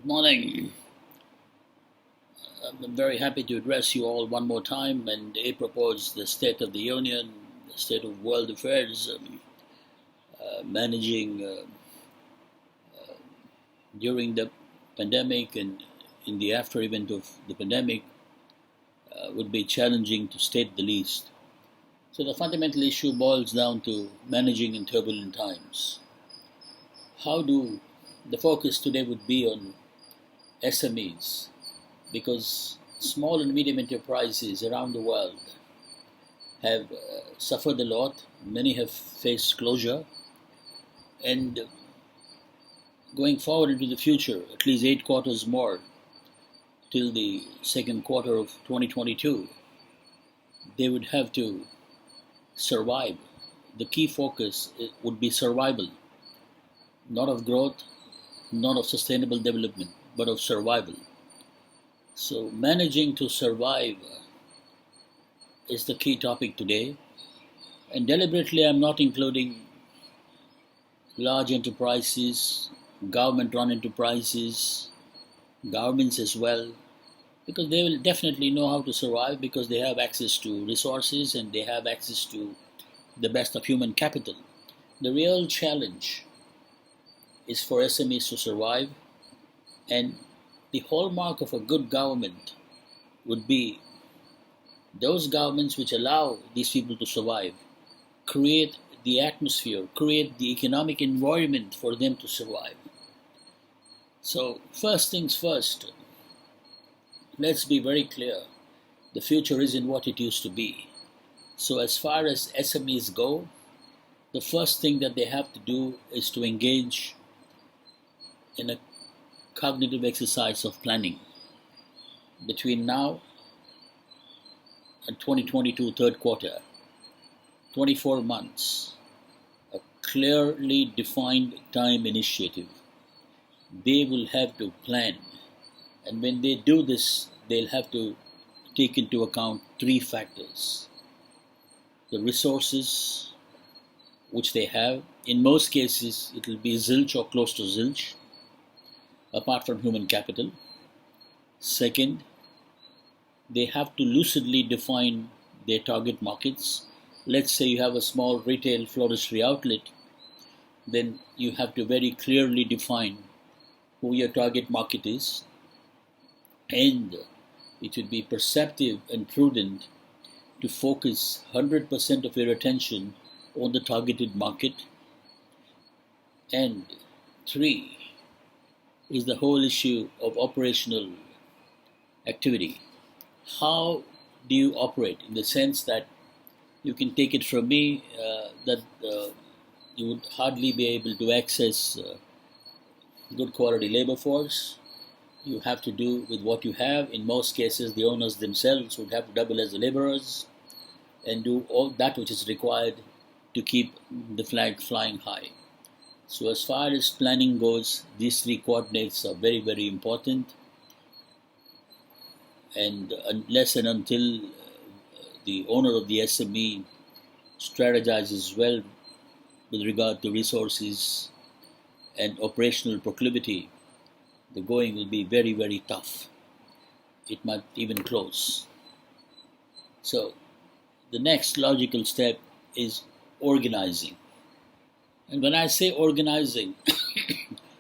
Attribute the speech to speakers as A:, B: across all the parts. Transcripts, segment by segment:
A: Morning. I'm very happy to address you all one more time and apropos the State of the Union, the state of world affairs, managing during the pandemic and in the after event of the pandemic would be challenging to state the least. So the fundamental issue boils down to managing in turbulent times. How do the focus today would be on SMEs because small and medium enterprises around the world have suffered a lot. Many have faced closure, and going forward into the future, at least 8 quarters more till the second quarter of 2022, they would have to survive. The key focus would be survival, not of growth, not of sustainable development, but of survival. So, managing to survive is the key topic today. And deliberately, I'm not including large enterprises, government run enterprises, governments as well, because they will definitely know how to survive because they have access to resources and they have access to the best of human capital. The real challenge is for SMEs to survive, and the hallmark of a good government would be those governments which allow these people to survive, create the atmosphere, create the economic environment for them to survive. So, first things first, let's be very clear. The future isn't what it used to be. So, as far as SMEs go, the first thing that they have to do is to engage in a cognitive exercise of planning. Between now and 2022 third quarter, 24 months, a clearly defined time initiative. They will have to plan, and when they do this, they'll have to take into account three factors: the resources which they have. In most cases, it will be zilch or close to zilch, apart from human capital. Second, they have to lucidly define their target markets. Let's say you have a small retail floristry outlet, then you have to very clearly define who your target market is, and it would be perceptive and prudent to focus 100% of your attention on the targeted market. And three is the whole issue of operational activity. How do you operate, in the sense that you can take it from me that you would hardly be able to access good quality labor force. You have to do with what you have. In most cases, the owners themselves would have to double as the laborers and do all that which is required to keep the flag flying high. So as far as planning goes, these three coordinates are very, very important. And unless and until the owner of the SME strategizes well with regard to resources and operational proclivity, the going will be very, very tough. It might even close. So the next logical step is organizing. And when I say organizing,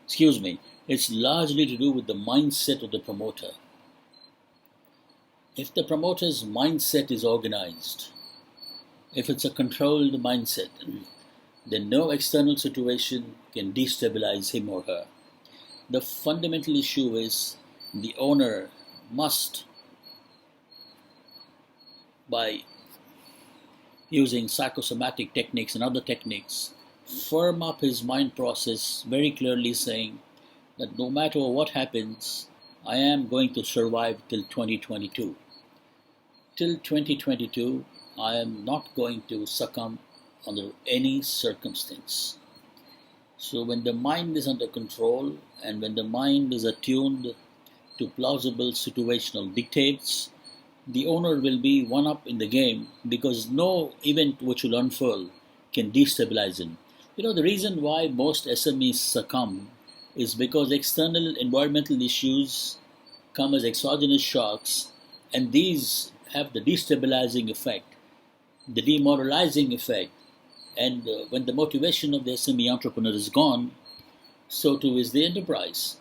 A: excuse me, it's largely to do with the mindset of the promoter. If the promoter's mindset is organized, if it's a controlled mindset, then no external situation can destabilize him or her. The fundamental issue is the owner must, by using psychosomatic techniques and other techniques, firm up his mind process, very clearly saying that no matter what happens, I am going to survive till 2022. Till 2022, I am not going to succumb under any circumstance. So when the mind is under control and when the mind is attuned to plausible situational dictates, the owner will be one up in the game because no event which will unfurl can destabilize him. The reason why most SMEs succumb is because external environmental issues come as exogenous shocks, and these have the destabilizing effect, the demoralizing effect. And when the motivation of the SME entrepreneur is gone, so too is the enterprise.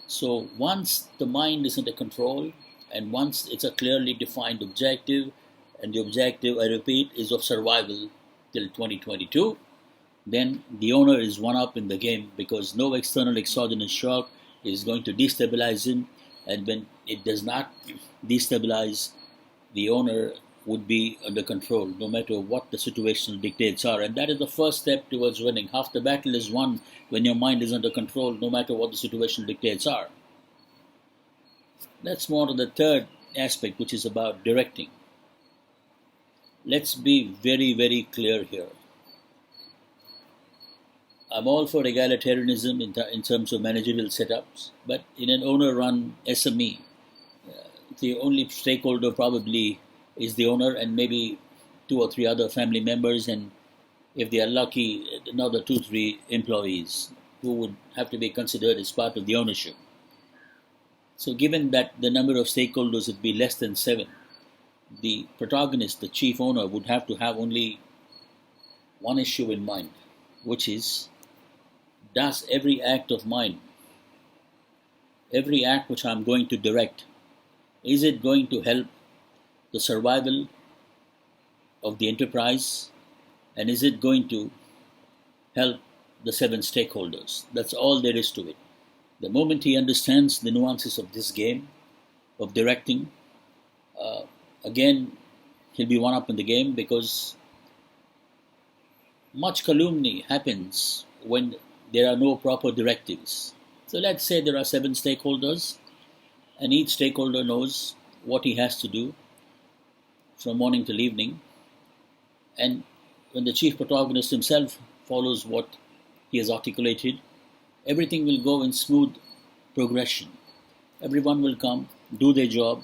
A: So once the mind is under control, and once it's a clearly defined objective, and the objective, I repeat, is of survival till 2022, then the owner is one up in the game, because no external exogenous shock is going to destabilize him. And when it does not destabilize, the owner would be under control no matter what the situational dictates are. And that is the first step towards winning. Half the battle is won when your mind is under control no matter what the situational dictates are. Let's move on to the third aspect, which is about directing. Let's be very, very clear here. I'm all for egalitarianism in terms of managerial setups, but in an owner-run SME, the only stakeholder probably is the owner and maybe 2 or 3 other family members, and if they are lucky, another 2 or 3 employees who would have to be considered as part of the ownership. So given that the number of stakeholders would be less than 7, the protagonist, the chief owner, would have to have only one issue in mind, which is, does every act of mine, every act which I'm going to direct, is it going to help the survival of the enterprise, and is it going to help the 7 stakeholders? That's all there is to it. The moment he understands the nuances of this game, of directing, again, he'll be one up in the game, because much calumny happens when there are no proper directives. So let's say there are 7 stakeholders, and each stakeholder knows what he has to do from morning till evening. And when the chief protagonist himself follows what he has articulated, everything will go in smooth progression. Everyone will come, do their job,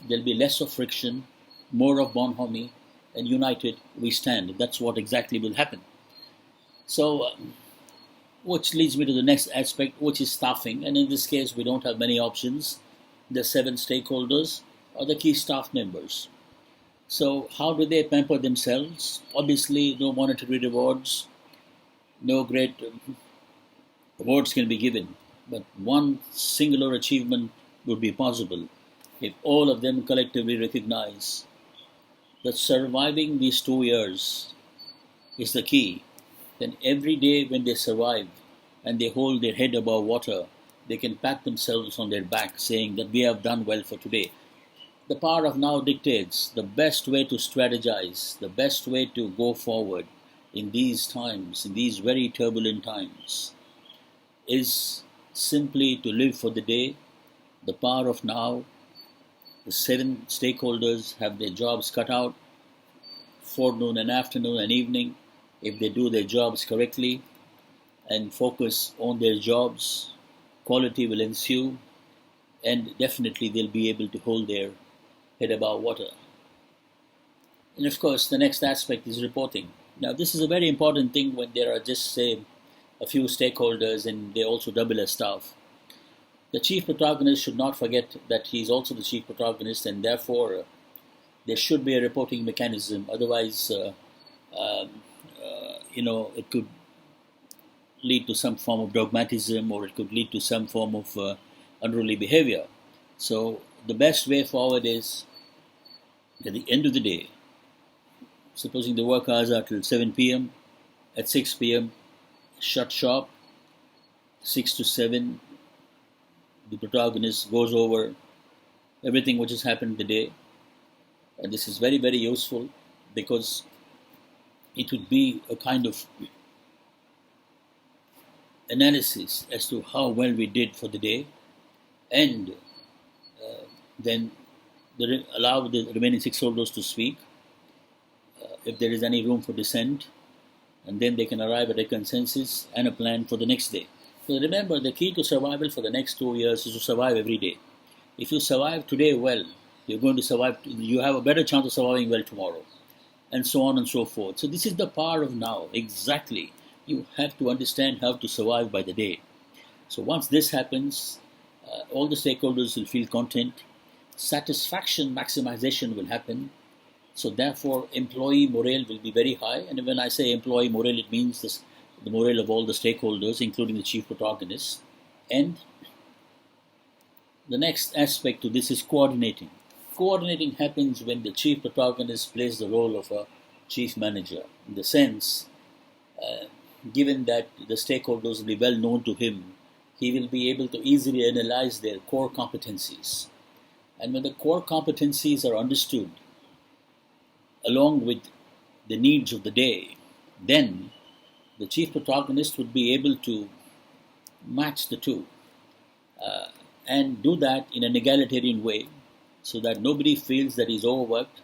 A: there'll be less of friction, more of bonhomie, and united we stand. That's what exactly will happen. So, which leads me to the next aspect, which is staffing. And in this case, we don't have many options. The 7 stakeholders are the key staff members. So how do they pamper themselves? Obviously, no monetary rewards, no great awards can be given. But one singular achievement would be possible if all of them collectively recognize that surviving these 2 years is the key. Then every day when they survive and they hold their head above water, they can pat themselves on their back saying that we have done well for today. The power of now dictates the best way to strategize, the best way to go forward in these times, in these very turbulent times, is simply to live for the day. The power of now, the 7 stakeholders have their jobs cut out, forenoon and afternoon and evening. If they do their jobs correctly and focus on their jobs, quality will ensue, and definitely they'll be able to hold their head above water. And of course, the next aspect is reporting. Now, this is a very important thing when there are just, say, a few stakeholders and they also double as staff. The chief protagonist should not forget that he is also the chief protagonist, and therefore there should be a reporting mechanism. Otherwise, it could lead to some form of dogmatism, or it could lead to some form of unruly behavior. So the best way forward is, at the end of the day, supposing the work hours are till 7 p.m., at 6 p.m., shut shop, 6 to 7, the protagonist goes over everything which has happened today. And this is very, very useful, because it would be a kind of analysis as to how well we did for the day, and then allow the remaining 6 holders to speak if there is any room for dissent, and then they can arrive at a consensus and a plan for the next day. So remember, the key to survival for the next 2 years is to survive every day. If you survive today well, you're going to survive, you have a better chance of surviving well tomorrow, and so on and so forth. So this is the power of now, exactly. You have to understand how to survive by the day. So once this happens, all the stakeholders will feel content, satisfaction maximization will happen. So therefore, employee morale will be very high. And when I say employee morale, it means the morale of all the stakeholders, including the chief protagonist. And the next aspect to this is coordinating. Coordinating happens when the chief protagonist plays the role of a chief manager. In the sense, given that the stakeholders will be well known to him, he will be able to easily analyze their core competencies. And when the core competencies are understood, along with the needs of the day, then the chief protagonist would be able to match the two and do that in an egalitarian way so that nobody feels that he's overworked,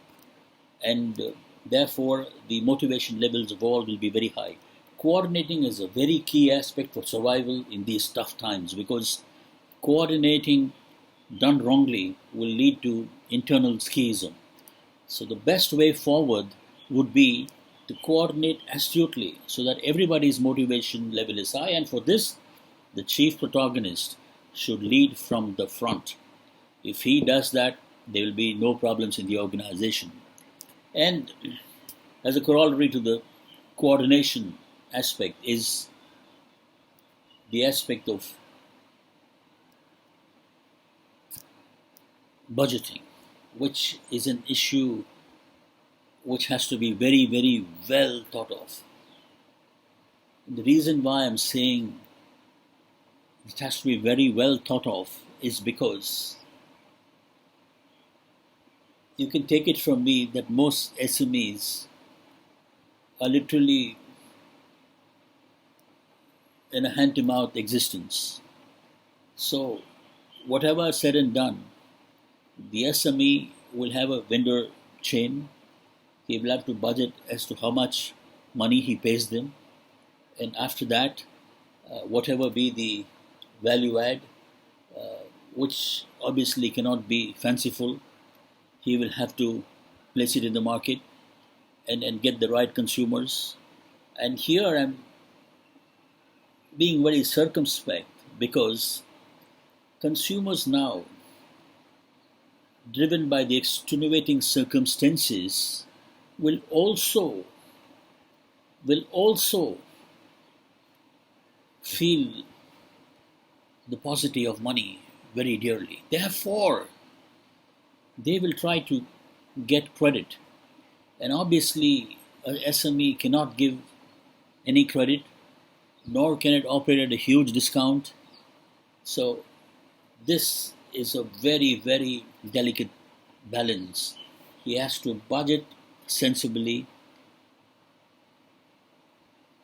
A: and therefore the motivation levels of all will be very high. Coordinating is a very key aspect for survival in these tough times, because coordinating done wrongly will lead to internal schism. So the best way forward would be to coordinate astutely so that everybody's motivation level is high, and for this, the chief protagonist should lead from the front. If he does that, there will be no problems in the organization. And as a corollary to the coordination aspect is the aspect of budgeting, which is an issue which has to be very, very well thought of. And the reason why I'm saying it has to be very well thought of is because you can take it from me that most SMEs are literally in a hand-to-mouth existence. So whatever said and done, the SME will have a vendor chain. He will have to budget as to how much money he pays them. And after that, whatever be the value add, which obviously cannot be fanciful, he will have to place it in the market and get the right consumers. And here I'm being very circumspect because consumers now, driven by the extenuating circumstances, will also feel the paucity of money very dearly. Therefore, they will try to get credit. And obviously, an SME cannot give any credit, nor can it operate at a huge discount. So this is a very, very delicate balance. He has to budget sensibly.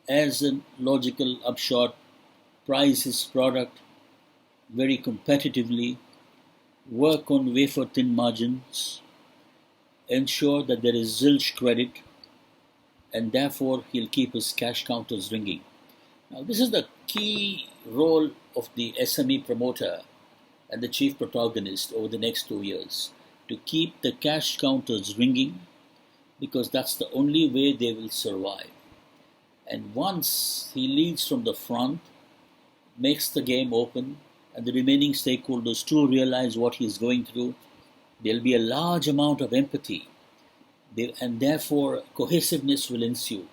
A: As a logical upshot, price his product very competitively, work on wafer-thin margins, ensure that there is zilch credit, and therefore he'll keep his cash counters ringing. Now, this is the key role of the SME promoter and the chief protagonist over the next 2 years, to keep the cash counters ringing, because that's the only way they will survive. And once he leads from the front, makes the game open, and the remaining stakeholders too realize what he is going through, there will be a large amount of empathy, and therefore cohesiveness will ensue.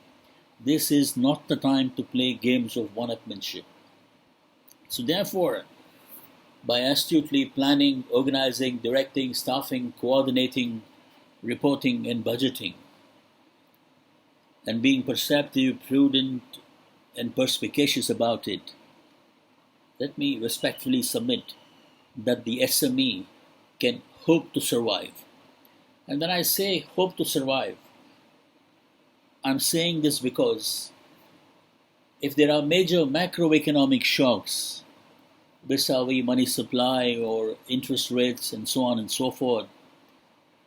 A: This is not the time to play games of one-upmanship. So therefore, by astutely planning, organizing, directing, staffing, coordinating, reporting, and budgeting, and being perceptive, prudent, and perspicacious about it, let me respectfully submit that the SME can hope to survive. And when I say hope to survive, I'm saying this because if there are major macroeconomic shocks, vis-a-vis money supply or interest rates and so on and so forth,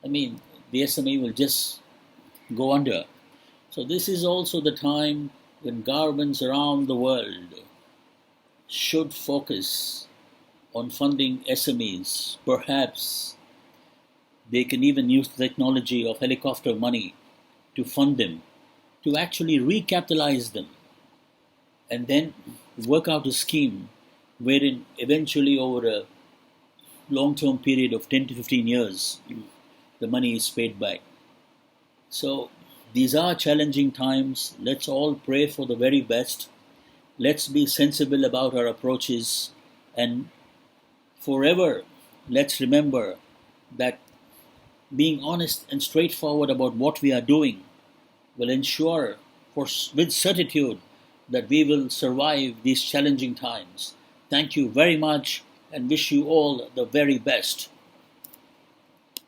A: the SME will just go under. So this is also the time when governments around the world should focus on funding SMEs. Perhaps they can even use the technology of helicopter money to fund them, to actually recapitalize them, and then work out a scheme wherein eventually over a long-term period of 10 to 15 years, the money is paid back. So these are challenging times. Let's all pray for the very best. Let's be sensible about our approaches, and forever let's remember that being honest and straightforward about what we are doing will ensure with certitude that we will survive these challenging times. Thank you very much and wish you all the very best.